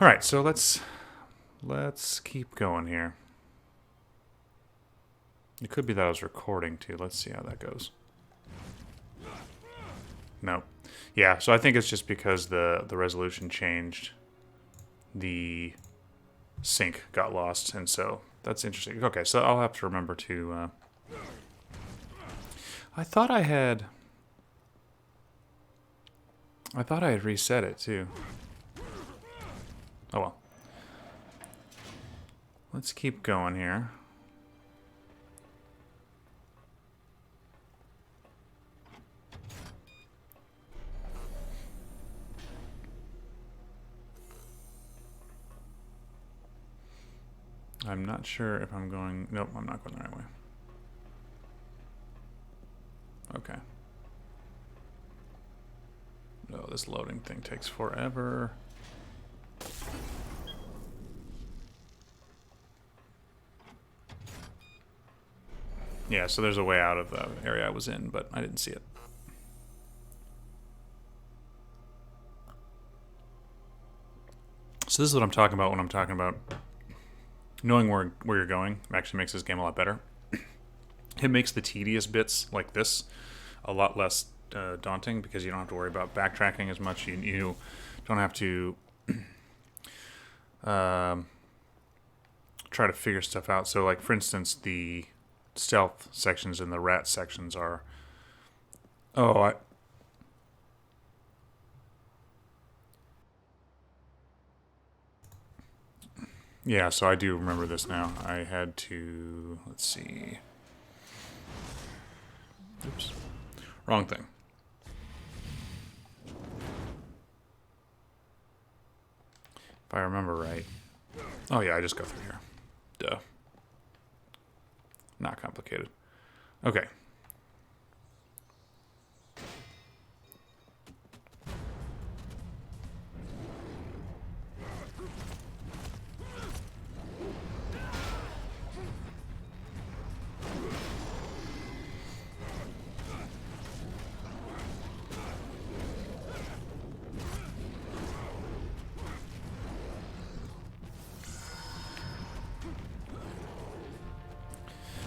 All right, so let's keep going here. It could be that I was recording too. Let's see how that goes. No. Yeah, so I think it's just because the resolution changed. The sync got lost, and so that's interesting. Okay, so I'll have to remember to... I thought I had reset it too. Oh well. Let's keep going here. I'm not sure if I'm going... Nope, I'm not going the right way. Okay. No, this loading thing takes forever. Yeah, so there's a way out of the area I was in, but I didn't see it. So this is what I'm talking about when I'm talking about knowing where you're going actually makes this game a lot better. It makes the tedious bits like this a lot less daunting because you don't have to worry about backtracking as much. You don't have to try to figure stuff out. So, like, for instance, the stealth sections and the rat sections are... Yeah, so I do remember this now. I had to... Let's see... Oops. Wrong thing. If I remember right. Oh yeah, I just go through here. Duh. Not complicated. Okay.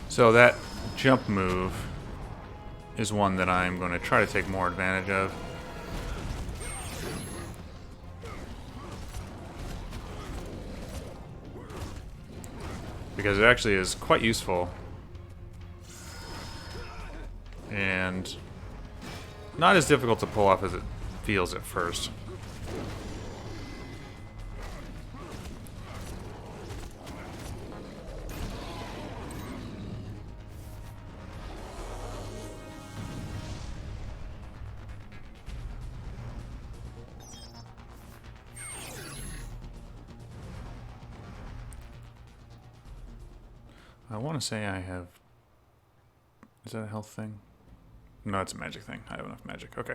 So that jump move is one that I'm going to try to take more advantage of. Because it actually is quite useful. And not as difficult to pull off as it feels at first. I want to say I have... Is that a health thing? No, it's a magic thing. I have enough magic. Okay.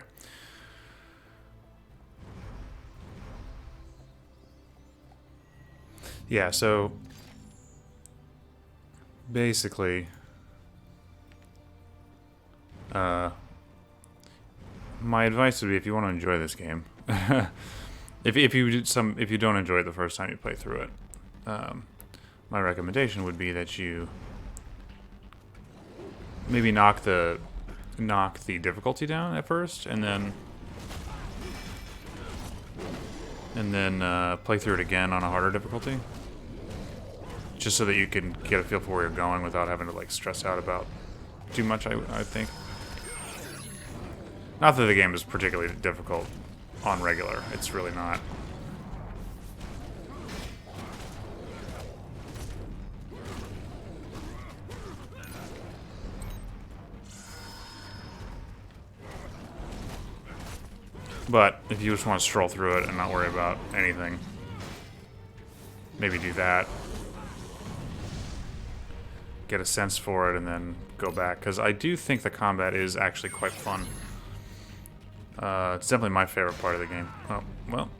Yeah, so... Basically... my advice would be if you want to enjoy this game... if you don't enjoy it the first time you play through it... my recommendation would be that you maybe knock the difficulty down at first, and then play through it again on a harder difficulty, just so that you can get a feel for where you're going without having to like stress out about too much. I think. Not that the game is particularly difficult on regular. It's really not. But if you just want to stroll through it and not worry about anything, maybe do that. Get a sense for it and then go back. Because I do think the combat is actually quite fun. It's definitely my favorite part of the game. Oh, well.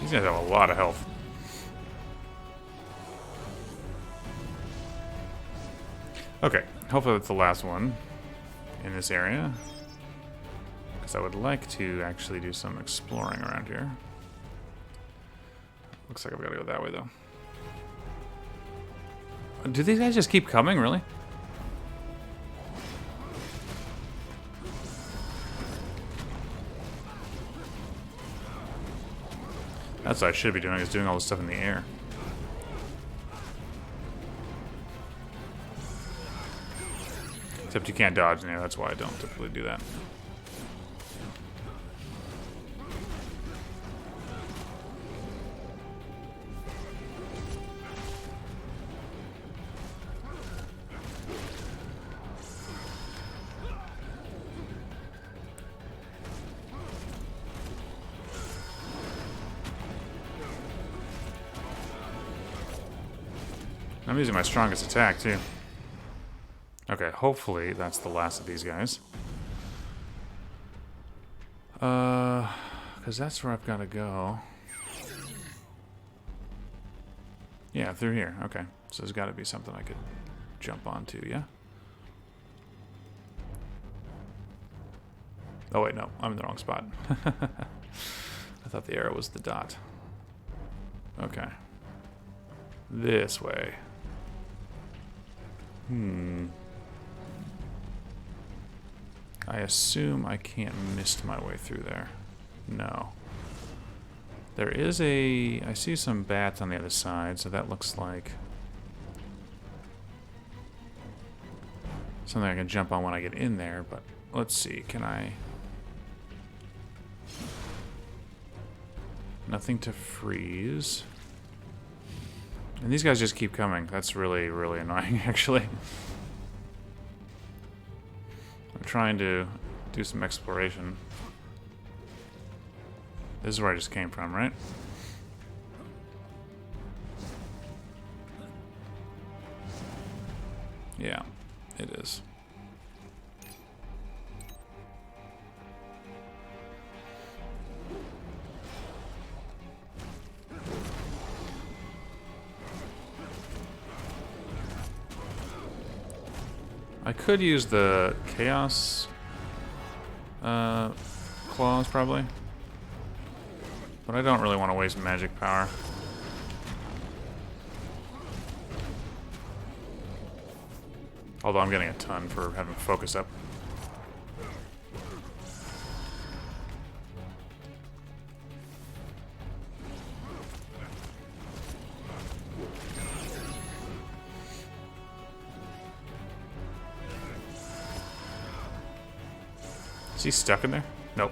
These guys have a lot of health. Okay, hopefully that's the last one in this area. Because I would like to actually do some exploring around here. Looks like I've got to go that way, though. Do these guys just keep coming, really? That's what I should be doing, is doing all this stuff in the air. Except you can't dodge in the air, that's why I don't typically do that. I'm using my strongest attack, too. Okay, hopefully that's the last of these guys. Because that's where I've got to go. Yeah, through here. Okay, so there's got to be something I could jump onto, yeah? Oh, wait, no. I'm in the wrong spot. I thought the arrow was the dot. Okay. This way. I assume I can't mist my way through there. No. There is a... I see some bats on the other side, so that looks like something I can jump on when I get in there, but let's see. Can I... Nothing to freeze. And these guys just keep coming. That's really, really annoying, actually. I'm trying to do some exploration. This is where I just came from, right? Yeah, it is. I could use the Chaos Claws, probably. But I don't really want to waste magic power. Although I'm getting a ton for having focus up. Is he stuck in there? Nope.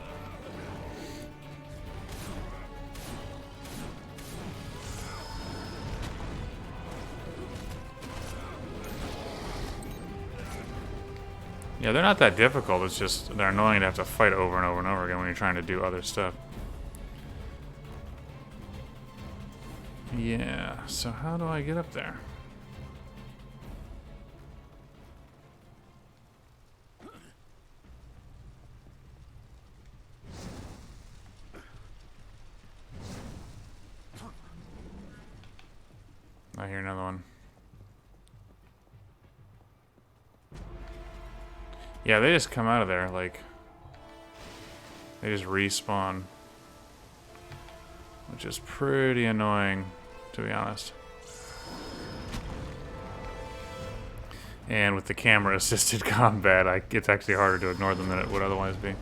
Yeah, they're not that difficult. It's just they're annoying to have to fight over and over and over again when you're trying to do other stuff. Yeah, so how do I get up there? I hear another one. Yeah, they just come out of there, like... They just respawn. Which is pretty annoying, to be honest. And with the camera-assisted combat, it's actually harder to ignore them than it would otherwise be.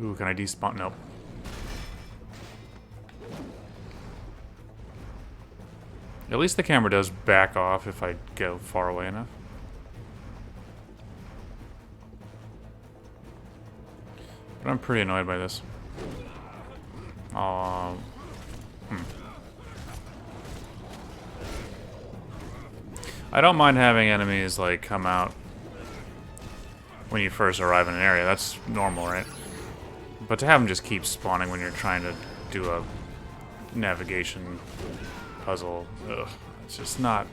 Ooh, can I despawn? Nope. At least the camera does back off if I go far away enough. But I'm pretty annoyed by this. I don't mind having enemies, like, come out when you first arrive in an area. That's normal, right? But to have them just keep spawning when you're trying to do a navigation puzzle, ugh, it's just not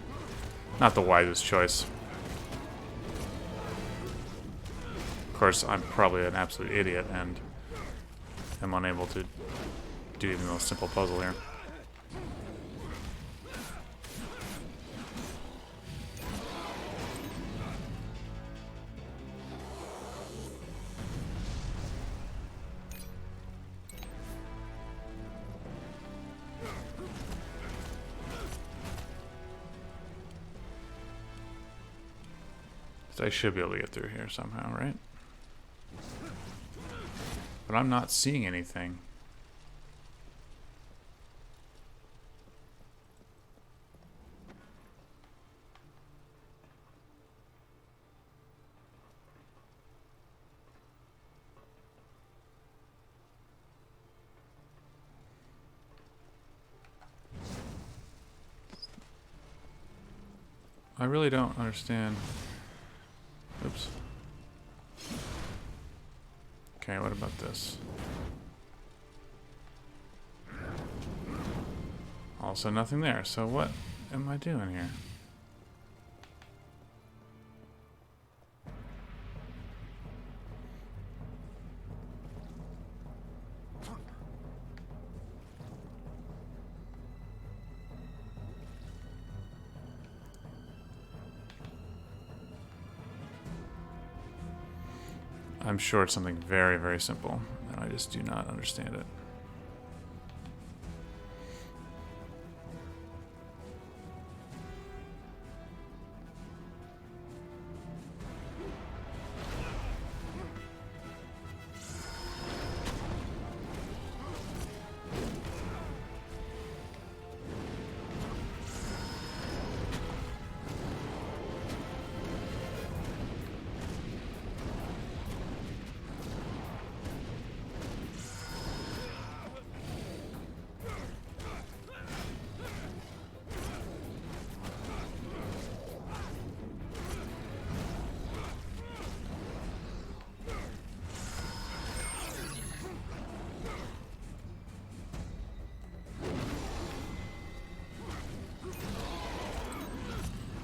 the wisest choice. Of course, I'm probably an absolute idiot and am unable to do even the most simple puzzle here. I should be able to get through here somehow, right? But I'm not seeing anything. I really don't understand. Oops. Okay, what about this? Also nothing there, so what am I doing here? I'm sure it's something very, very simple, and I just do not understand it.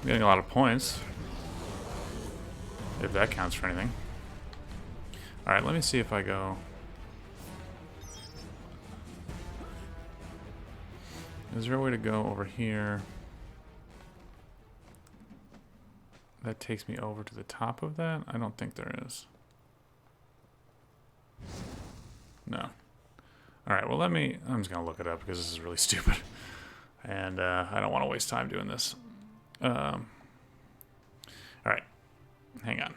Getting a lot of points, if that counts for anything. Alright, let me see if I go... Is there a way to go over here that takes me over to the top of that? I don't think there is. No. Alright, well I'm just gonna look it up because this is really stupid. And I don't want to waste time doing this. Alright, hang on.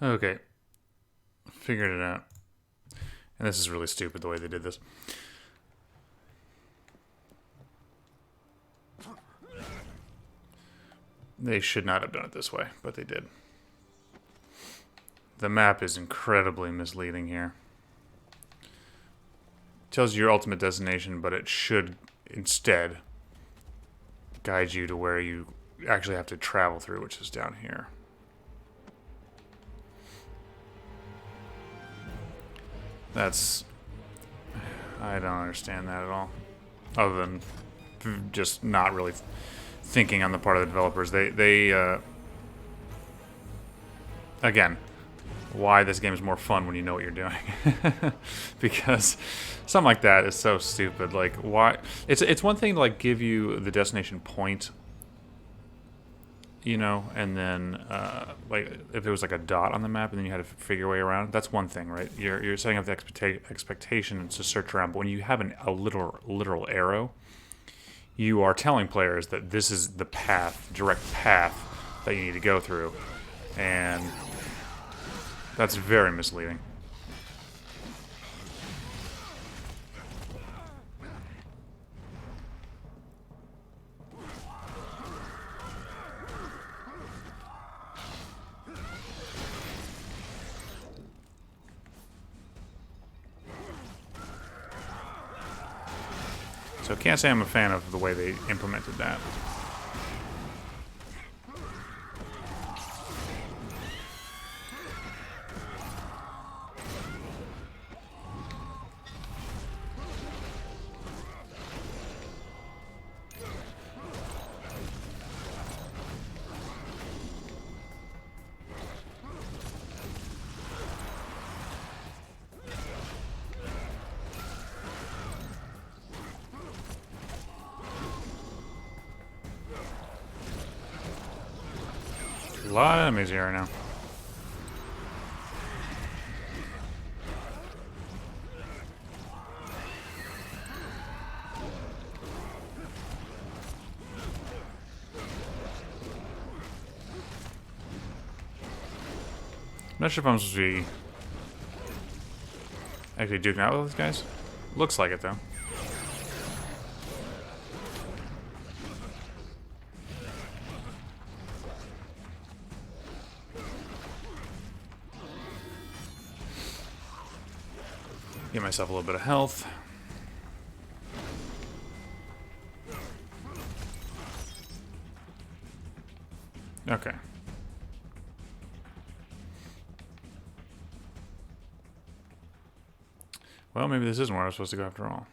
Okay, figured it out. And this is really stupid the way they did this. They should not have done it this way, but they did. The map is incredibly misleading here. It tells you your ultimate destination, but it should instead guide you to where you actually have to travel through, which is down here. That's... I don't understand that at all. Other than just not really thinking on the part of the developers. Again, why this game is more fun when you know what you're doing. Because something like that is so stupid. Like, why? It's one thing to, like, give you the destination point, you know, and then, like, if it was like a dot on the map and then you had to figure your way around, that's one thing, right? You're setting up the expectation to search around, but when you have a literal arrow, you are telling players that this is the path, direct path that you need to go through, and that's very misleading. So I can't say I'm a fan of the way they implemented that. A lot of enemies here right now. I'm not sure if I'm supposed to be actually duking out with those guys. Looks like it, though. Get myself a little bit of health. Okay. Well, maybe this isn't where I was supposed to go after all.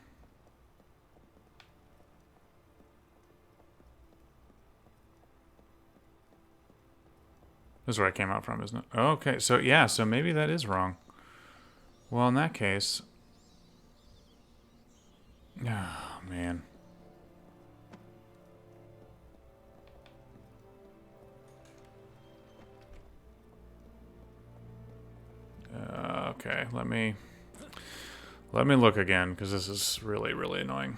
This is where I came out from, isn't it? Okay, so yeah, so maybe that is wrong. Well, in that case... Oh, man. Okay, let me look again, because this is really, really annoying.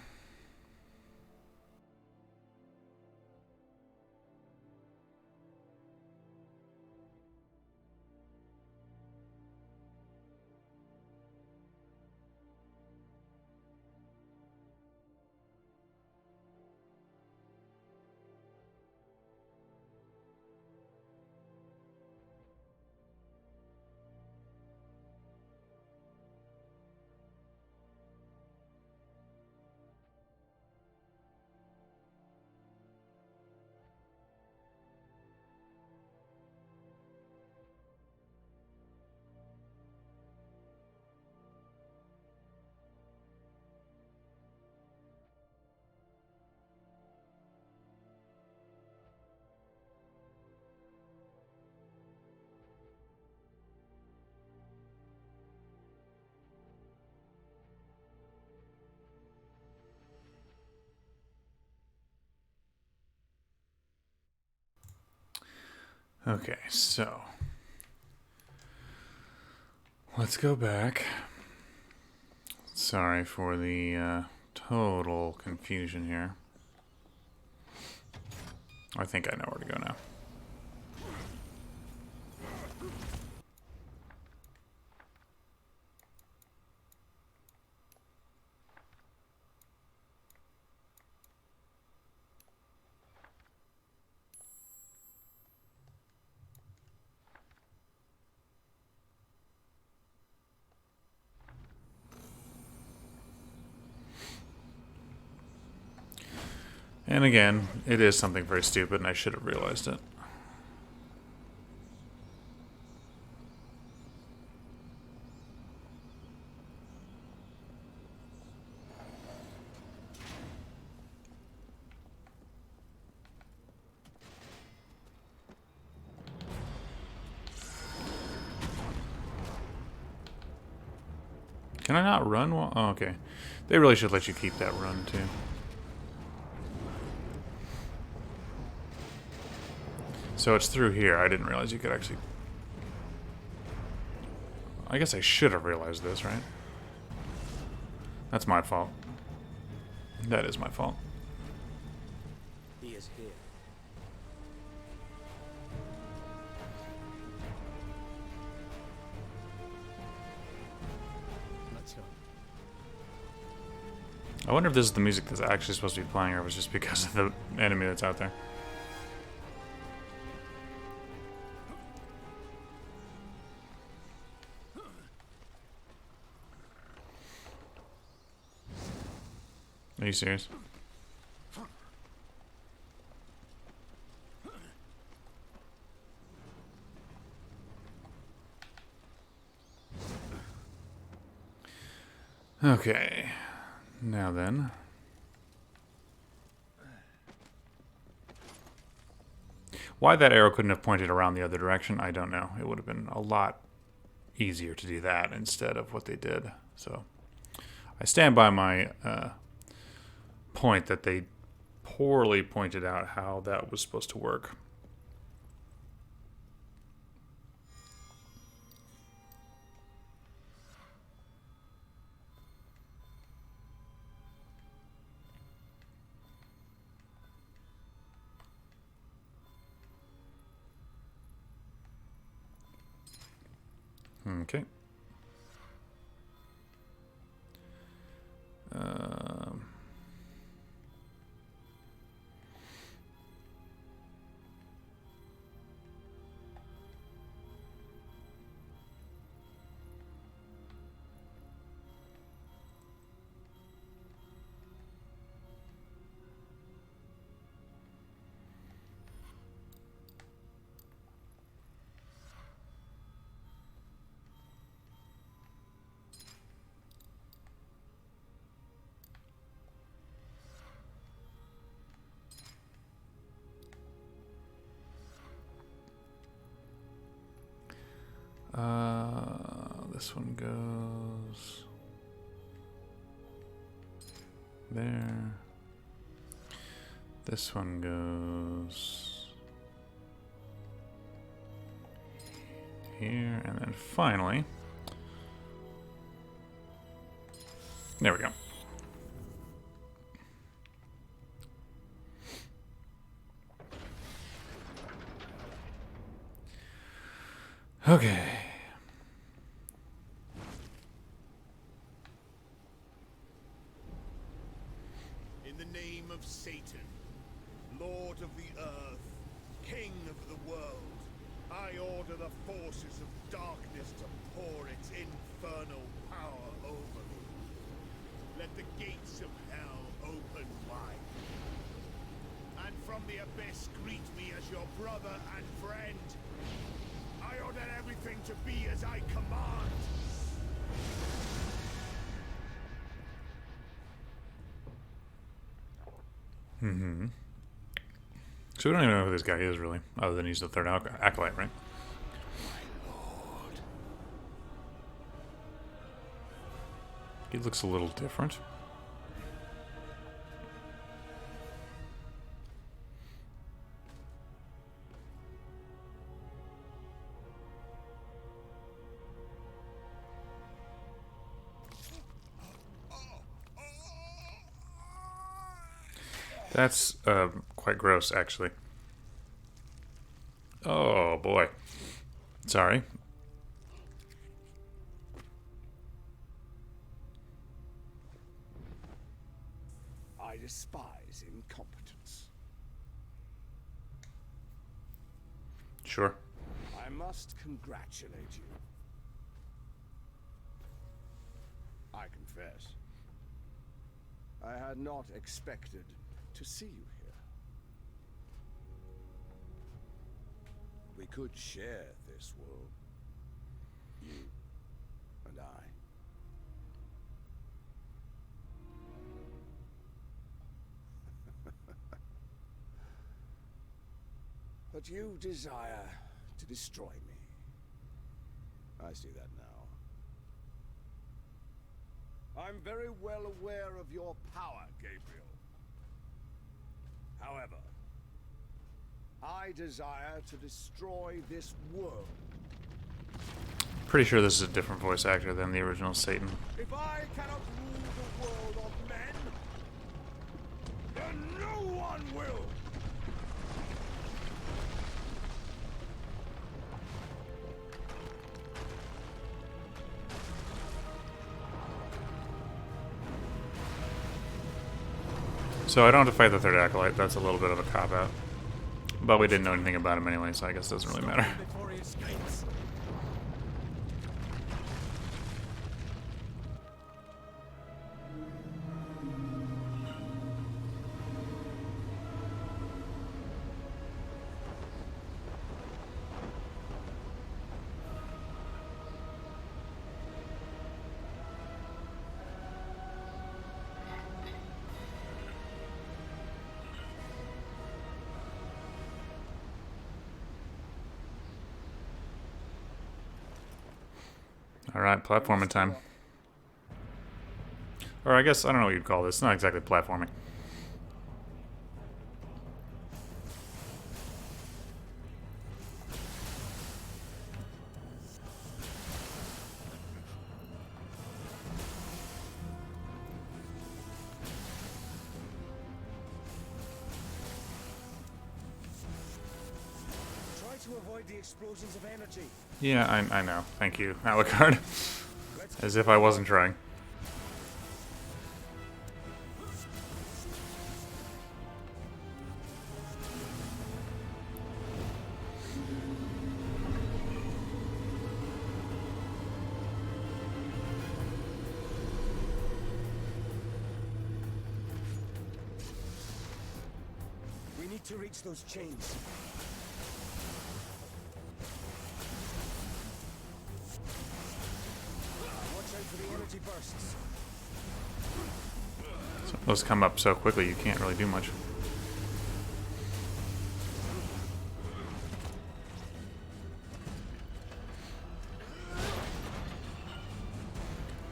Okay, so... let's go back. Sorry for the total confusion here. I think I know where to go now. And again, it is something very stupid, and I should have realized it. Can I not run? Oh, okay. They really should let you keep that run, too. So it's through here. I didn't realize you could actually... I guess I should have realized this, right? That's my fault. That is my fault. He is here. Let's go. I wonder if this is the music that's actually supposed to be playing, or if it was just because of the enemy that's out there. Are you serious? Okay. Now then. Why that arrow couldn't have pointed around the other direction, I don't know. It would have been a lot easier to do that instead of what they did. So I stand by my point that they poorly pointed out how that was supposed to work. Okay. This one goes there. This one goes here, and then finally, there we go. Okay. In the name of Satan, Lord of the earth, King of the world, I order the forces of darkness to pour its infernal power over me. Let the gates of hell open wide. And from the abyss greet me as your brother and friend. I order everything to be as I command. Mm-hmm. So we don't even know who this guy is, really, other than he's the third acolyte, right? My lord. He looks a little different. That's quite gross, actually. Oh, boy. Sorry. I despise incompetence. Sure. I must congratulate you. I confess, I had not expected to see you here. We could share this world. You and I. But you desire to destroy me. I see that now. I'm very well aware of your power, Gabriel. However, I desire to destroy this world. Pretty sure this is a different voice actor than the original Satan. If I cannot rule the world of men, then no one will! So I don't have to fight the third acolyte. That's a little bit of a cop-out. But we didn't know anything about him anyway, so I guess it doesn't really matter. Before he escapes. Alright, platforming time. Or I guess, I don't know what you'd call this. It's not exactly platforming. Try to avoid the explosions of energy. Yeah, I know. Thank you, Alucard. As if I wasn't trying. We need to reach those chains. Watch out for the energy bursts. So those come up so quickly you can't really do much.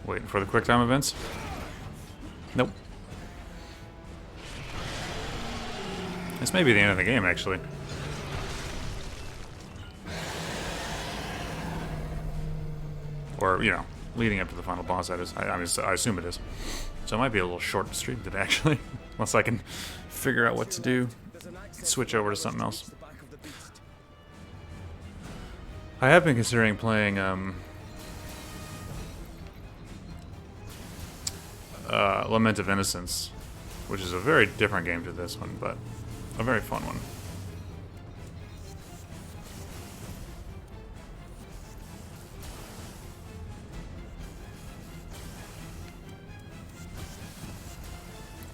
Waiting for the quick time events? Nope. This may be the end of the game, actually. Or, you know, leading up to the final boss, that is. I assume it is. So it might be a little short stream today, actually. Unless I can figure out what to do. Switch over to something else. I have been considering playing, Lament of Innocence, which is a very different game to this one, but a very fun one.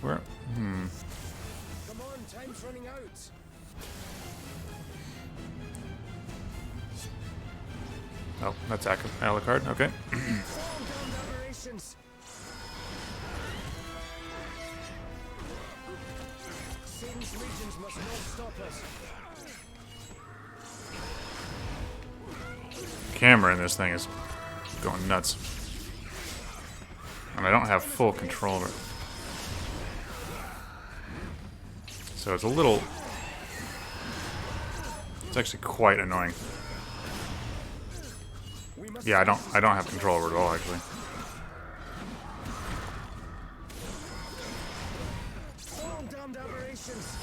Where? Come on, time's running out. Oh, that's Alucard. Okay. Calm down the aberrations. Satan's legions must not stop us. Camera in this thing is going nuts. And I don't have full control over it. So it's a little... It's actually quite annoying. Yeah, I don't have control over it at all, actually. Calm down the aberrations.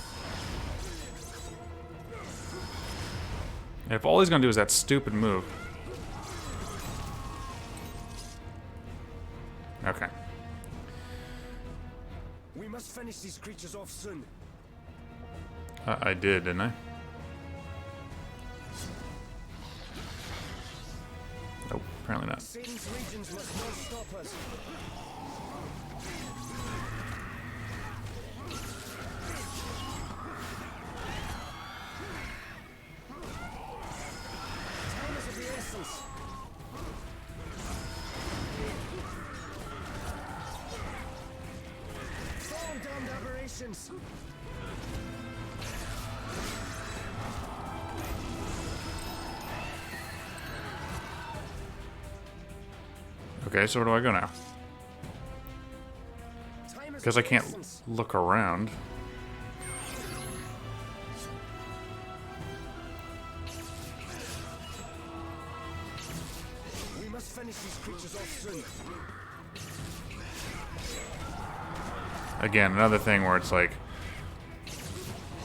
If all he's gonna do is that stupid move. Okay. We must finish these creatures off soon. I did, didn't I? Nope, apparently not. Satan's legions must not stop us. essence. Okay, so where do I go now? Because I can't look around. We must finish these creatures off soon. Again, another thing where it's like,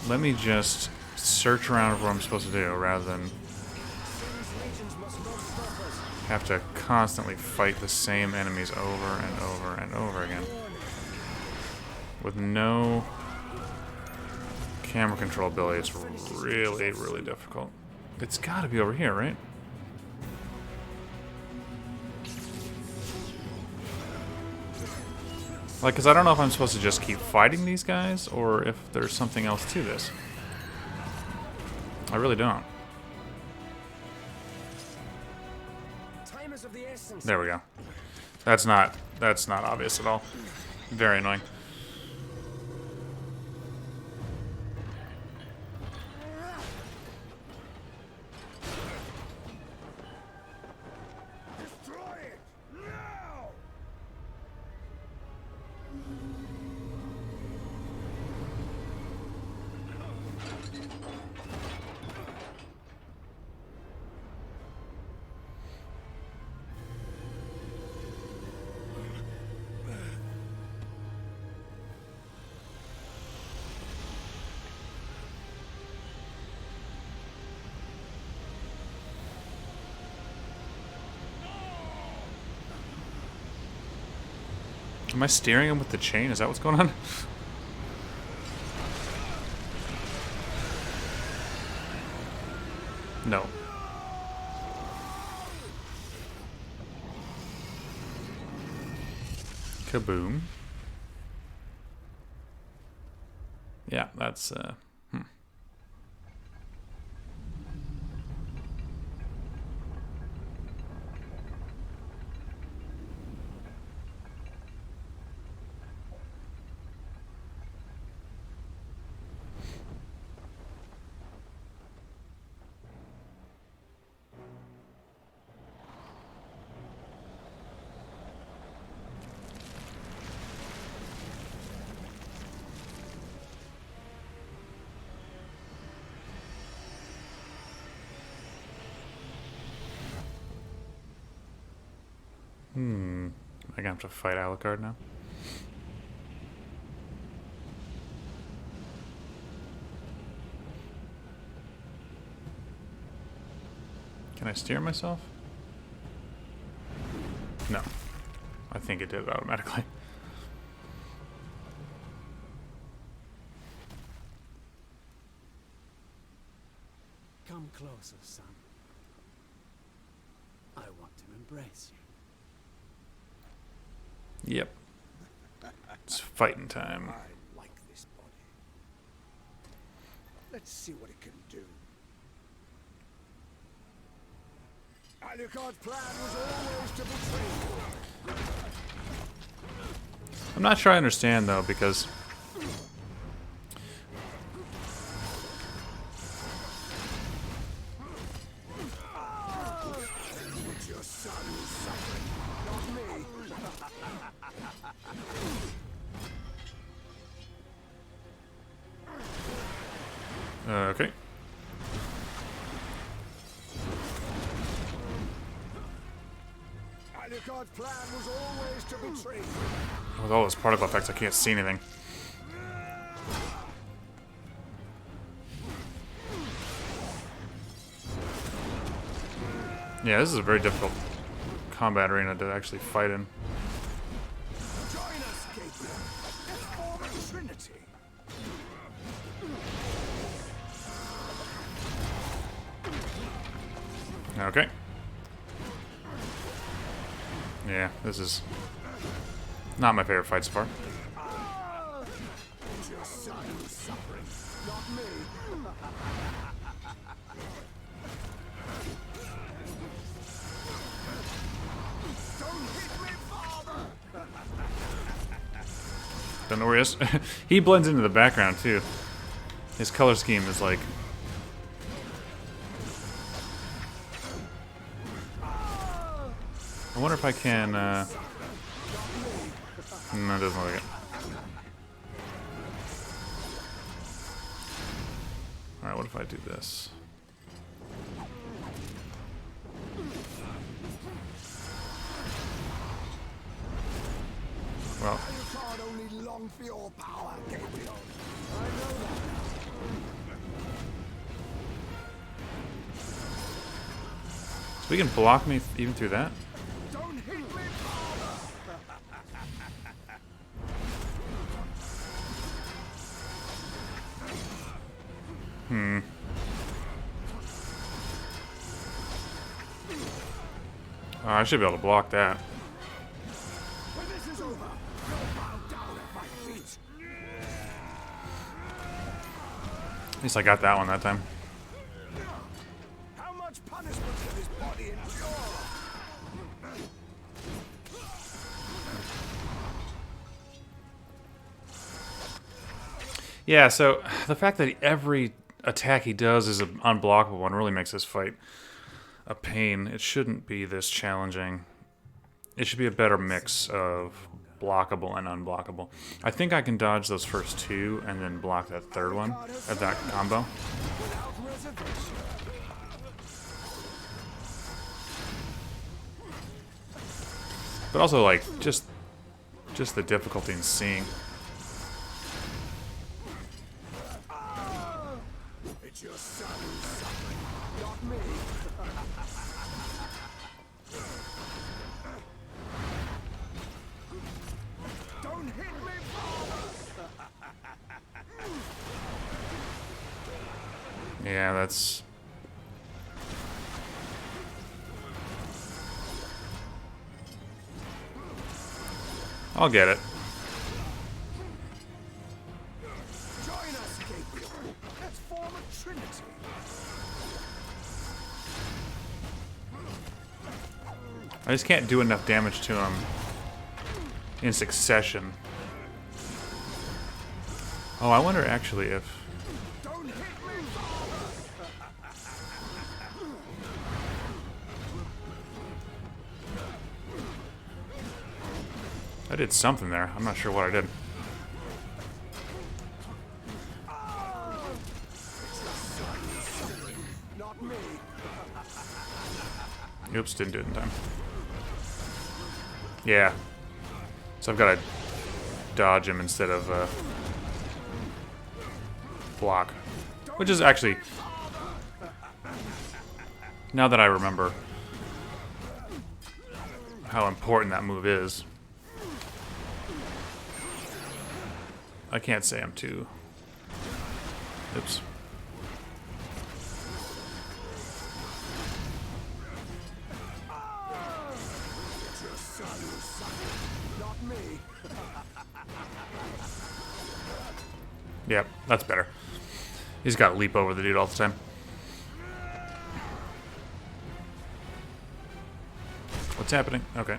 let me just search around for what I'm supposed to do rather than have to constantly fight the same enemies over and over and over again. With no camera control ability, it's really, really difficult. It's gotta be over here, right? Like, because I don't know if I'm supposed to just keep fighting these guys or if there's something else to this. I really don't. Time is of the essence. There we go. That's not obvious at all. Very annoying. Destroy it now. Am I steering him with the chain? Is that what's going on? No. Kaboom. Yeah, that's am I gonna have to fight Alucard now? Can I steer myself? No. I think it did it automatically. Come closer, son. I want to embrace you. Yep. It's fighting time. I like this body. Let's see what it can do. Alucard's plan was always to betray you. I'm not sure I understand though, because It's your son who's suffering, not me. okay. Alucard's plan was always to betray you. With all those particle effects, I can't see anything. Yeah, this is a very difficult combat arena to actually fight in. Join us, Gabriel. Let's form a trinity. Okay. Yeah, this is not my favorite fight so far. It's your son who's suffering, not me. Don't hit me, father! Don't know where he is. He blends into the background too. His color scheme is like... I wonder if I can... No, it doesn't look like it. Alright, what if I do this? Well... So we can block me even through that? Oh, I should be able to block that. At least I got that one that time. How much punishment can this body endure? Yeah, so the fact that every attack he does is an unblockable one really makes this fight a pain. It shouldn't be this challenging. It should be a better mix of blockable and unblockable. I think I can dodge those first two and then block that third one at that combo. But also, like, just the difficulty in seeing. It's your son who's suffering, not me. Don't hit me, Yeah, that's... I'll get it. Join us, Gabriel. Let's form a trinity. I just can't do enough damage to him in succession. Oh, I wonder actually if... Don't hit me. I did something there. I'm not sure what I did. Not me. Oops, didn't do it in time. Yeah. So I've got to dodge him instead of block. Which is actually... Now that I remember how important that move is, I can't say I'm too... Oops. Not me. Yep, that's better. He's got to leap over the dude all the time. What's happening? Okay.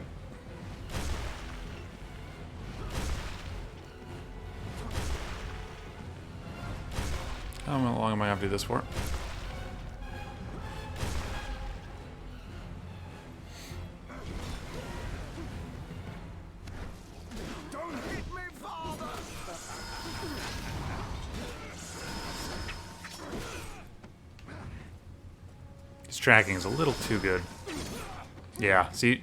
How long am I going to do this for? Don't hit me, father. His tracking is a little too good. Yeah, see...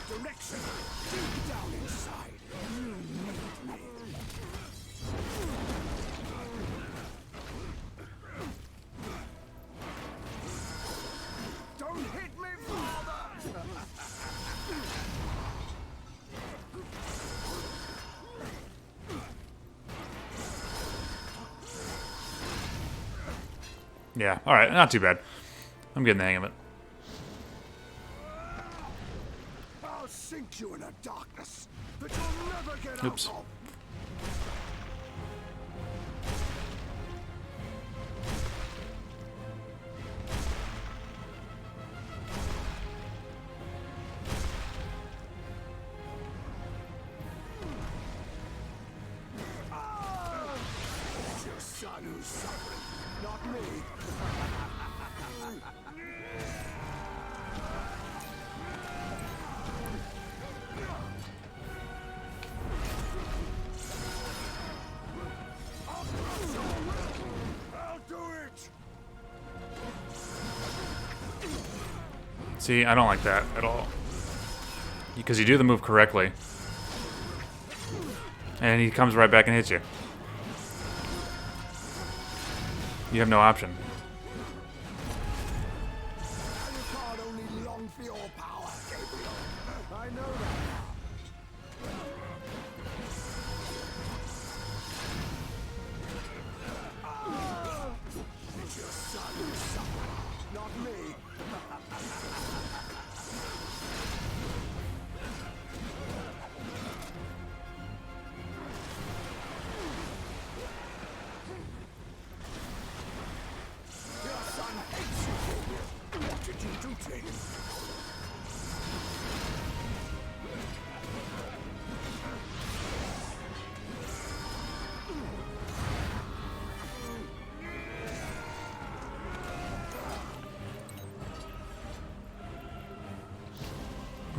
Direction. Deep down inside. You need me. Don't hit me, father. Yeah, alright, not too bad. I'm getting the hang of it. I'll sink you in a darkness that you'll never get Oops. out of. Not me. I'll do it. See, I don't like that at all. Because you do the move correctly. And he comes right back and hits you. You have no option. You can't only long for your power, Gabriel. I know that. It's your son who suffered, not me. Your son hates you, Gabriel. What did you do to him?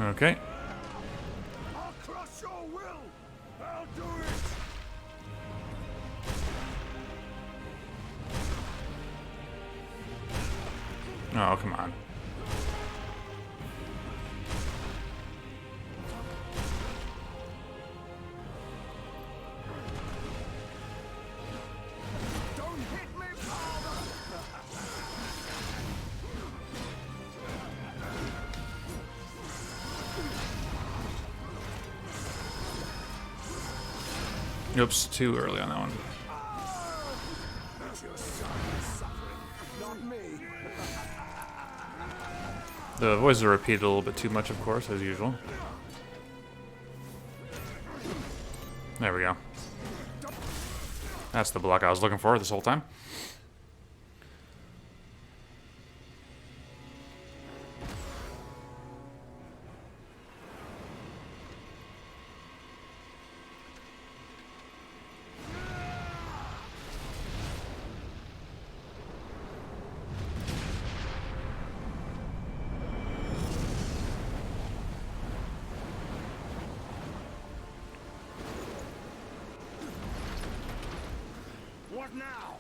Okay. I'll crush your will. I'll do it. Oh, come on. Don't hit me, father. Oops, too early on that one. It's your son who's suffering, not me. The voices are repeated a little bit too much, of course, as usual. There we go. That's the block I was looking for this whole time. What now,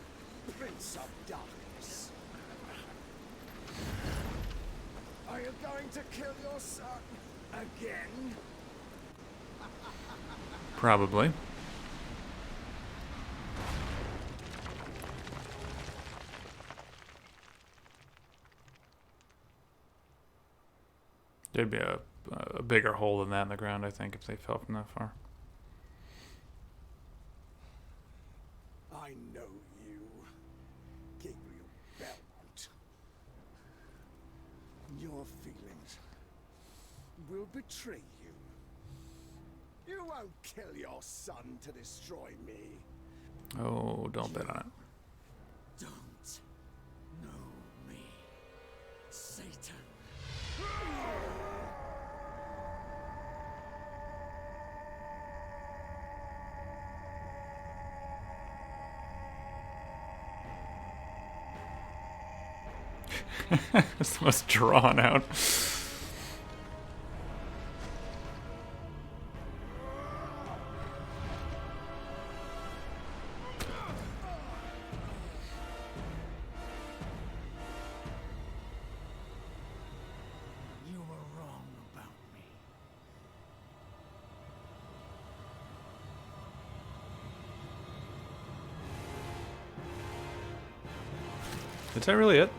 Prince of Darkness? Are you going to kill your son again? Probably. There'd be a bigger hole than that in the ground, I think, if they fell from that far. I know you, Gabriel Belmont. Your feelings will betray you. You won't kill your son to destroy me. Oh, don't bet on it. Don't know me, Satan. It's the most drawn out. You were wrong about me. Is that really it?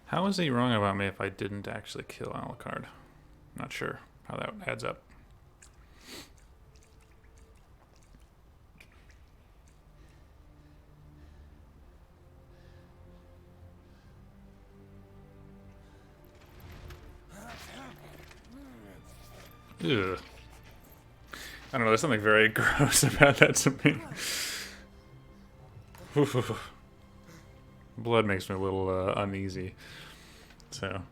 How is he wrong about me if I didn't actually kill Alucard? Not sure how that adds up. Ugh. I don't know, there's something very gross about that to me. Blood makes me a little uneasy. So,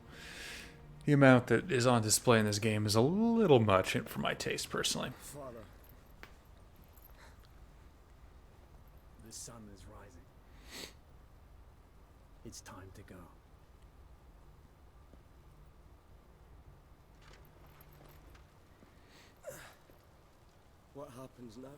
the amount that is on display in this game is a little much for my taste, personally. Father, The sun is rising. It's time to go. what happens now?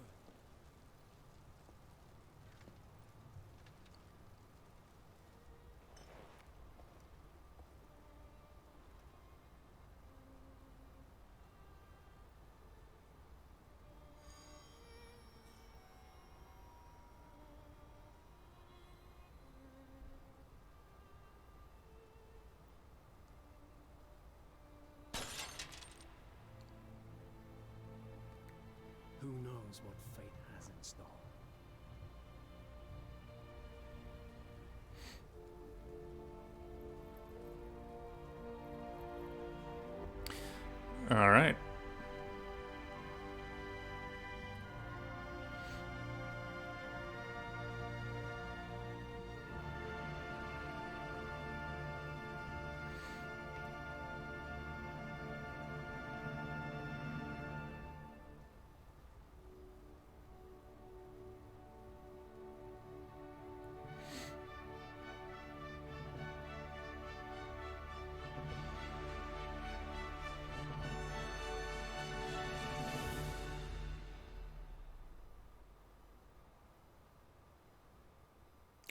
Who knows what fate has in store? All right.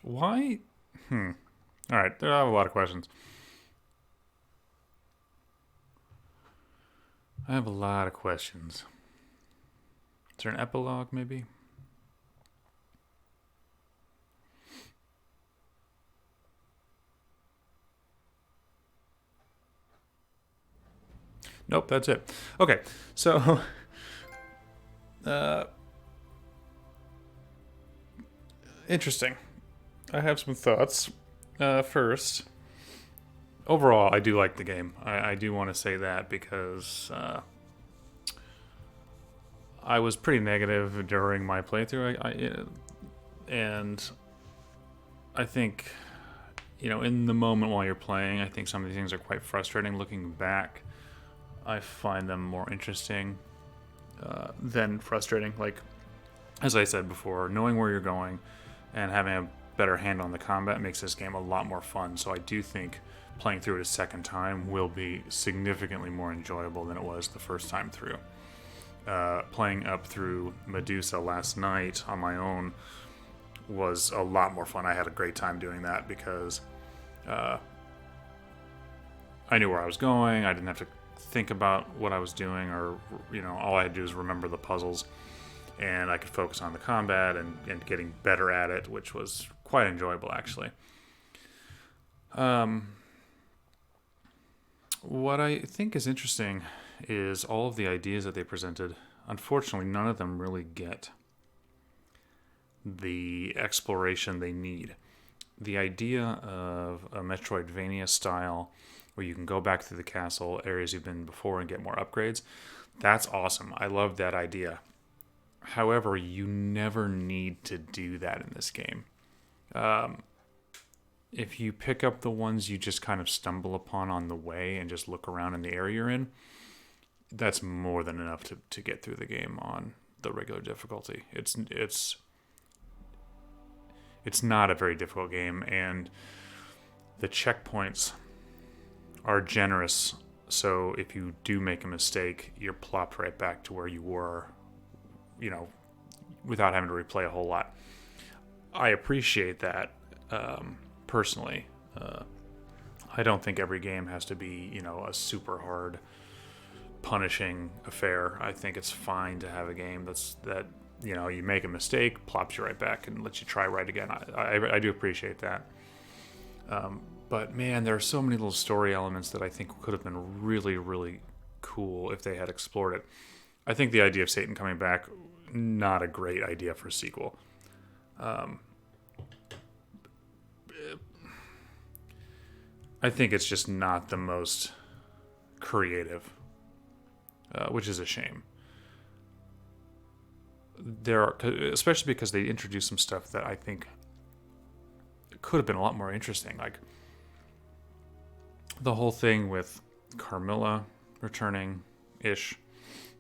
Why? All right, I have a lot of questions. I have a lot of questions. Is there an epilogue, maybe? Nope, that's it. Okay, so interesting. I have some thoughts. First, overall, I do like the game. I do want to say that because I was pretty negative during my playthrough, and I think, in the moment while you're playing, I think some of these things are quite frustrating. Looking back, I find them more interesting than frustrating. Like, as I said before, knowing where you're going and having a better handle on the combat makes this game a lot more fun. So I do think playing through it a second time will be significantly more enjoyable than it was the first time through. Playing up through Medusa last night on my own was a lot more fun. I had a great time doing that because I knew where I was going. I didn't have to think about what I was doing, or all I had to do was remember the puzzles, and I could focus on the combat and getting better at it, which was quite enjoyable, actually. What I think is interesting is all of the ideas that they presented. Unfortunately, none of them really get the exploration they need. The idea of a Metroidvania style where you can go back through the castle areas you've been before and get more upgrades, that's awesome. I love that idea. However, you never need to do that in this game. If you pick up the ones you just kind of stumble upon on the way and just look around in the area you're in, that's more than enough to get through the game on the regular difficulty. It's not a very difficult game, and the checkpoints are generous. So if you do make a mistake, you're plopped right back to where you were, without having to replay a whole lot. I appreciate that personally. I don't think every game has to be, a super hard, punishing affair. I think it's fine to have a game that you make a mistake, plops you right back, and lets you try right again. I do appreciate that. But man, there are so many little story elements that I think could have been really, really cool if they had explored it. I think the idea of Satan coming back, not a great idea for a sequel. I think it's just not the most creative. which is a shame. There are, especially because they introduced some stuff that I think could have been a lot more interesting, like the whole thing with Carmilla returning ish,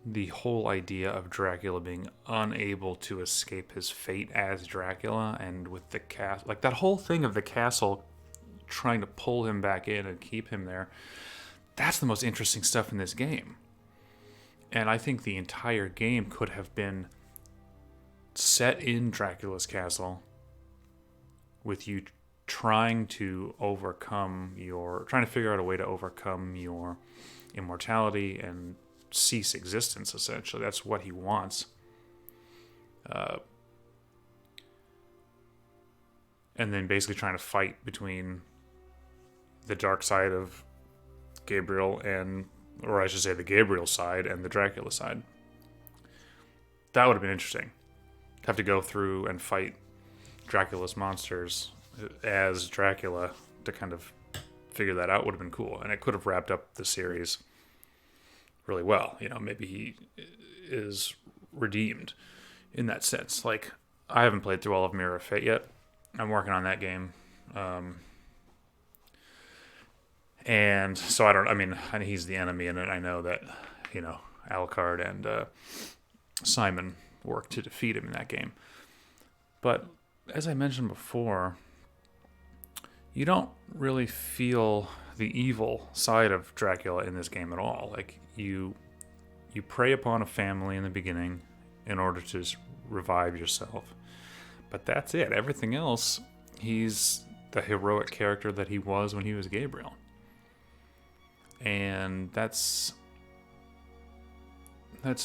the whole idea of Dracula being unable to escape his fate as Dracula, and with the castle, like that whole thing of the castle trying to pull him back in and keep him there. That's the most interesting stuff in this game. And I think the entire game could have been set in Dracula's castle with you trying to figure out a way to overcome your immortality and cease existence, essentially. That's what he wants. And then basically trying to fight between the dark side of Gabriel or I should say the Gabriel side and the Dracula side. That would have been interesting. Have to go through and fight Dracula's monsters as Dracula to kind of figure that out would have been cool. And it could have wrapped up the series really well. Maybe he is redeemed in that sense. Like, I haven't played through all of Mirror of Fate yet. I'm working on that game. And so he's the enemy in it. I know that, Alucard and Simon work to defeat him in that game. But as I mentioned before, you don't really feel the evil side of Dracula in this game at all. Like, you prey upon a family in the beginning in order to revive yourself. But that's it. Everything else, he's the heroic character that he was when he was Gabriel. And that's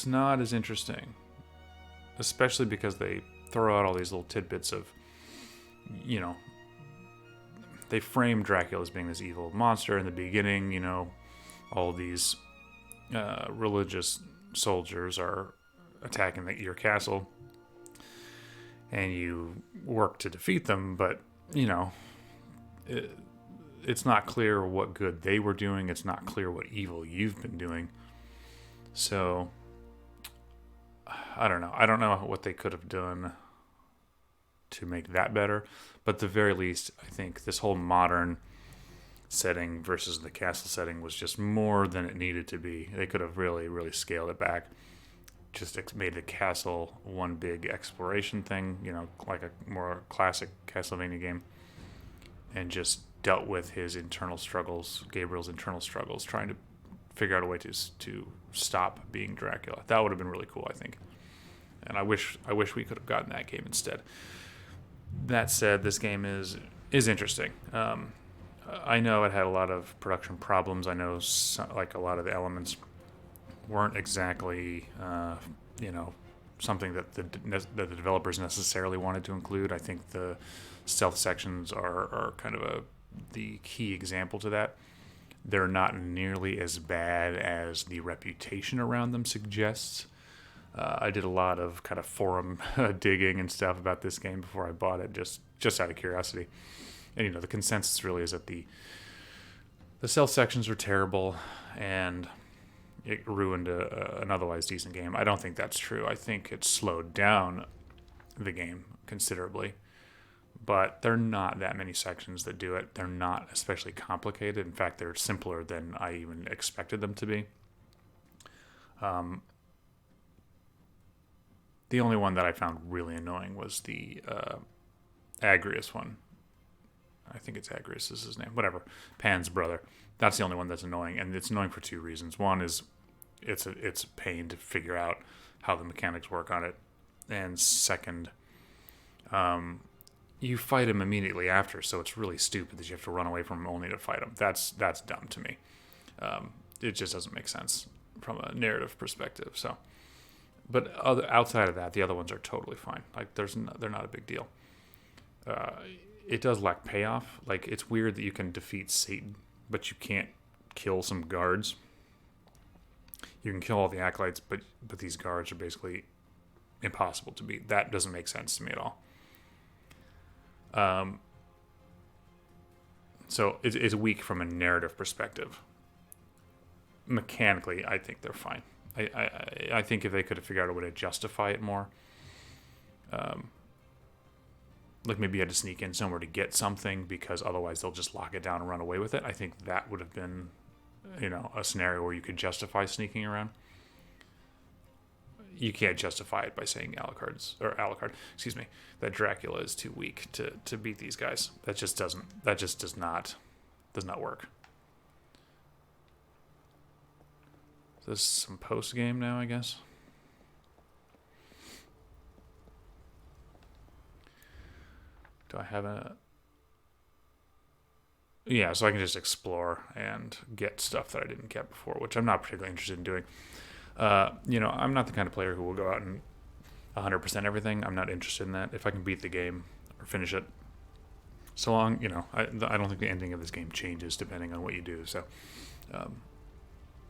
not as interesting. Especially because they throw out all these little tidbits of, they frame Dracula as being this evil monster in the beginning. All these religious soldiers are attacking your castle, and you work to defeat them, but, it's not clear what good they were doing. It's not clear what evil you've been doing. So, I don't know. I don't know what they could have done to make that better. But at the very least, I think this whole modern setting versus the castle setting was just more than it needed to be. They could have really, really scaled it back. Just made the castle one big exploration thing, like a more classic Castlevania game. And just dealt with his internal struggles, Gabriel's internal struggles, trying to figure out a way to stop being Dracula. That would have been really cool, I think. And I wish we could have gotten that game instead. That said, this game is interesting. I know it had a lot of production problems. I know a lot of the elements weren't exactly something that the developers necessarily wanted to include. I think the stealth sections are kind of the key example to that. They're not nearly as bad as the reputation around them suggests. I did a lot of kind of forum digging and stuff about this game before I bought it, just out of curiosity. And the consensus really is that the stealth sections are terrible, and it ruined an otherwise decent game. I don't think that's true. I think it slowed down the game considerably. But there are not that many sections that do it. They're not especially complicated. In fact, they're simpler than I even expected them to be. The only one that I found really annoying was the Agrius one. I think it's Agrius is his name. Whatever. Pan's brother. That's the only one that's annoying. And it's annoying for two reasons. One is it's a pain to figure out how the mechanics work on it. And second, you fight him immediately after, so it's really stupid that you have to run away from him only to fight him. That's dumb to me. It just doesn't make sense from a narrative perspective. So, but outside of that, the other ones are totally fine. Like they're not a big deal. It does lack payoff. Like it's weird that you can defeat Satan, but you can't kill some guards. You can kill all the acolytes, but these guards are basically impossible to beat. That doesn't make sense to me at all. So it's weak from a narrative perspective. Mechanically, I think they're fine. I think if they could have figured out a way to justify it more, like maybe you had to sneak in somewhere to get something because otherwise they'll just lock it down and run away with it. I think that would have been, a scenario where you could justify sneaking around. You can't justify it by saying excuse me, that Dracula is too weak to beat these guys. That just does not work. This is some post game now, I guess. Do I have a... Yeah, so I can just explore and get stuff that I didn't get before, which I'm not particularly interested in doing. I'm not the kind of player who will go out and 100% everything. I'm not interested in that. If I can beat the game or finish it, so long, I don't think the ending of this game changes depending on what you do. So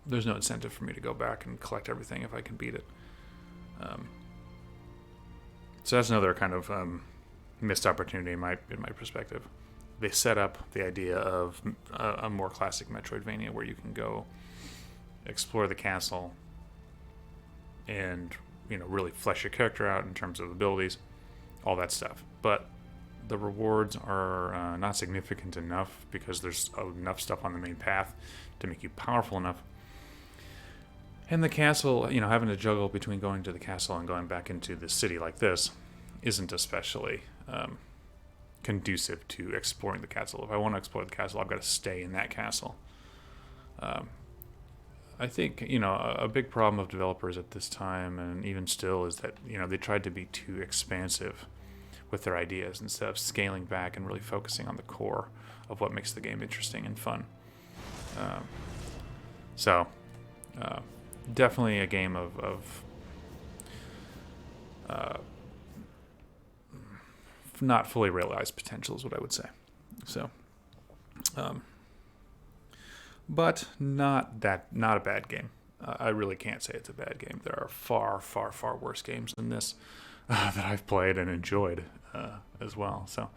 there's no incentive for me to go back and collect everything if I can beat it. So that's another kind of missed opportunity in my perspective. They set up the idea of a more classic Metroidvania where you can go explore the castle and really flesh your character out in terms of abilities, all that stuff. But the rewards are not significant enough because there's enough stuff on the main path to make you powerful enough. And the castle, having to juggle between going to the castle and going back into the city like this isn't especially conducive to exploring the castle. If I want to explore the castle, I've got to stay in that castle. I think, a big problem of developers at this time, and even still, is that, they tried to be too expansive with their ideas instead of scaling back and really focusing on the core of what makes the game interesting and fun. Definitely a game of not fully realized potential is what I would say. So, but not a bad game. I really can't say it's a bad game. There are far, far, far worse games than this that I've played and enjoyed as well. So,